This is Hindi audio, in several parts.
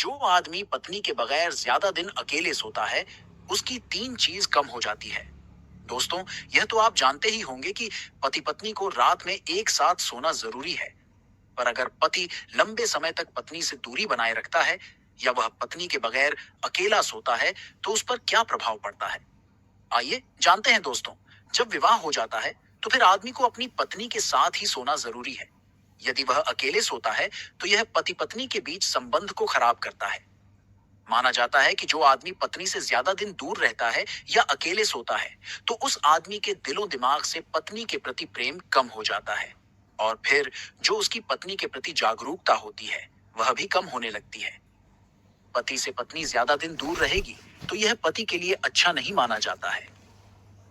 जो आदमी पत्नी के बगैर ज्यादा दिन अकेले सोता है, उसकी तीन चीज कम हो जाती है। दोस्तों, यह तो आप जानते ही होंगे कि पति पत्नी को रात में एक साथ सोना जरूरी है। पर अगर पति लंबे समय तक पत्नी से दूरी बनाए रखता है या वह पत्नी के बगैर अकेला सोता है, तो उस पर क्या प्रभाव पड़ता है? आइए जानते हैं दोस्तों। जब विवाह हो जाता है, तो फिर आदमी को अपनी पत्नी के साथ ही सोना जरूरी है। यदि वह अकेले सोता है, तो यह पति पत्नी के बीच संबंध को खराब करता है। माना जाता है कि जो आदमी पत्नी से ज्यादा दिन दूर रहता है या अकेले सोता है, तो उस आदमी के दिलो दिमाग से पत्नी के प्रति प्रेम कम हो जाता है। और फिर जो उसकी पत्नी के प्रति जागरूकता होती है, वह भी कम होने लगती है। पति से पत्नी ज्यादा दिन दूर रहेगी, तो यह पति के लिए अच्छा नहीं माना जाता है।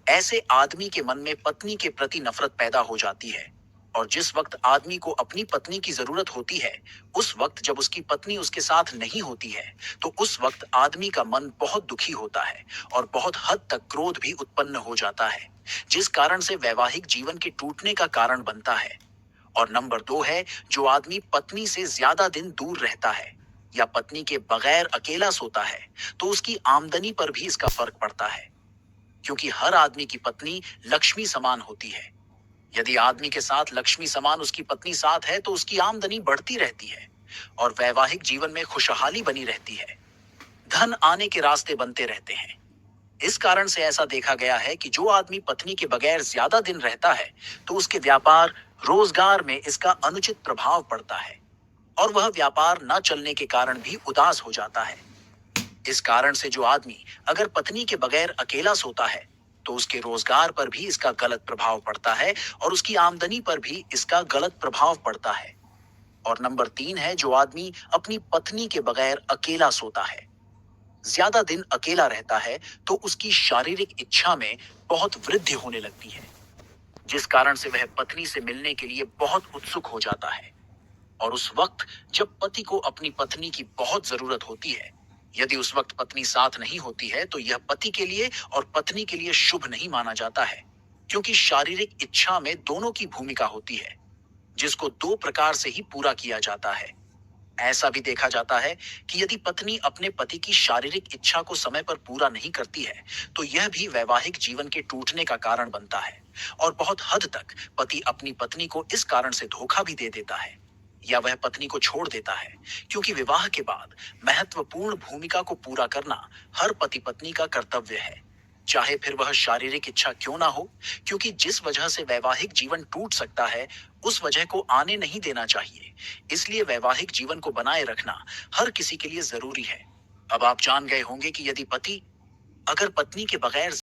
ऐसे आदमी के मन में पत्नी के प्रति नफरत पैदा हो जाती है। और जिस वक्त आदमी को अपनी पत्नी की जरूरत होती है, उस वक्त जब उसकी पत्नी उसके साथ नहीं होती है, तो उस वक्त आदमी का मन बहुत दुखी होता है और बहुत हद तक क्रोध भी उत्पन्न हो जाता है, जिस कारण से वैवाहिक जीवन के टूटने का कारण बनता है। और नंबर दो है, जो आदमी पत्नी से ज्यादा दिन दूर रहता है या पत्नी के बगैर अकेला सोता है, तो उसकी आमदनी पर भी इसका फर्क पड़ता है। क्योंकि हर आदमी की पत्नी लक्ष्मी समान होती है। यदि आदमी के साथ लक्ष्मी समान उसकी पत्नी साथ है, तो उसकी आमदनी बढ़ती रहती है और वैवाहिक जीवन में खुशहाली बनी रहती है। धन आने के रास्ते बनते रहते हैं। इस कारण से ऐसा देखा गया है कि जो आदमी पत्नी के बगैर ज्यादा दिन रहता है, तो उसके व्यापार रोजगार में इसका अनुचित प्रभाव पड़ता है और वह व्यापार न चलने के कारण भी उदास हो जाता है। इस कारण से जो आदमी अगर पत्नी के बगैर अकेला सोता है, तो उसके रोजगार पर भी इसका गलत प्रभाव पड़ता है और उसकी आमदनी पर भी इसका गलत प्रभाव पड़ता है। और नंबर तीन है, जो आदमी अपनी पत्नी के बगैर अकेला सोता है, ज्यादा दिन अकेला रहता है, तो उसकी शारीरिक इच्छा में बहुत वृद्धि होने लगती है, जिस कारण से वह पत्नी से मिलने के लिए बहुत उत्सुक हो जाता है। और उस वक्त जब पति को अपनी पत्नी की बहुत जरूरत होती है, यदि उस वक्त पत्नी साथ नहीं होती है, तो यह पति के लिए और पत्नी के लिए शुभ नहीं माना जाता है। क्योंकि शारीरिक इच्छा में दोनों की भूमिका होती है, जिसको दो प्रकार से ही पूरा किया जाता है। ऐसा भी देखा जाता है कि यदि पत्नी अपने पति की शारीरिक इच्छा को समय पर पूरा नहीं करती है, तो यह भी वैवाहिक जीवन के टूटने का कारण बनता है। और बहुत हद तक पति अपनी पत्नी को इस कारण से धोखा भी दे देता है या वह पत्नी को छोड़ देता है। क्योंकि विवाह के बाद महत्वपूर्ण भूमिका को पूरा करना हर पति पत्नी का कर्तव्य है, चाहे फिर वह शारीरिक इच्छा क्यों ना हो। क्योंकि जिस वजह से वैवाहिक जीवन टूट सकता है, उस वजह को आने नहीं देना चाहिए। इसलिए वैवाहिक जीवन को बनाए रखना हर किसी के लिए जरूरी है। अब आप जान गए होंगे कि यदि पति अगर पत्नी के बगैर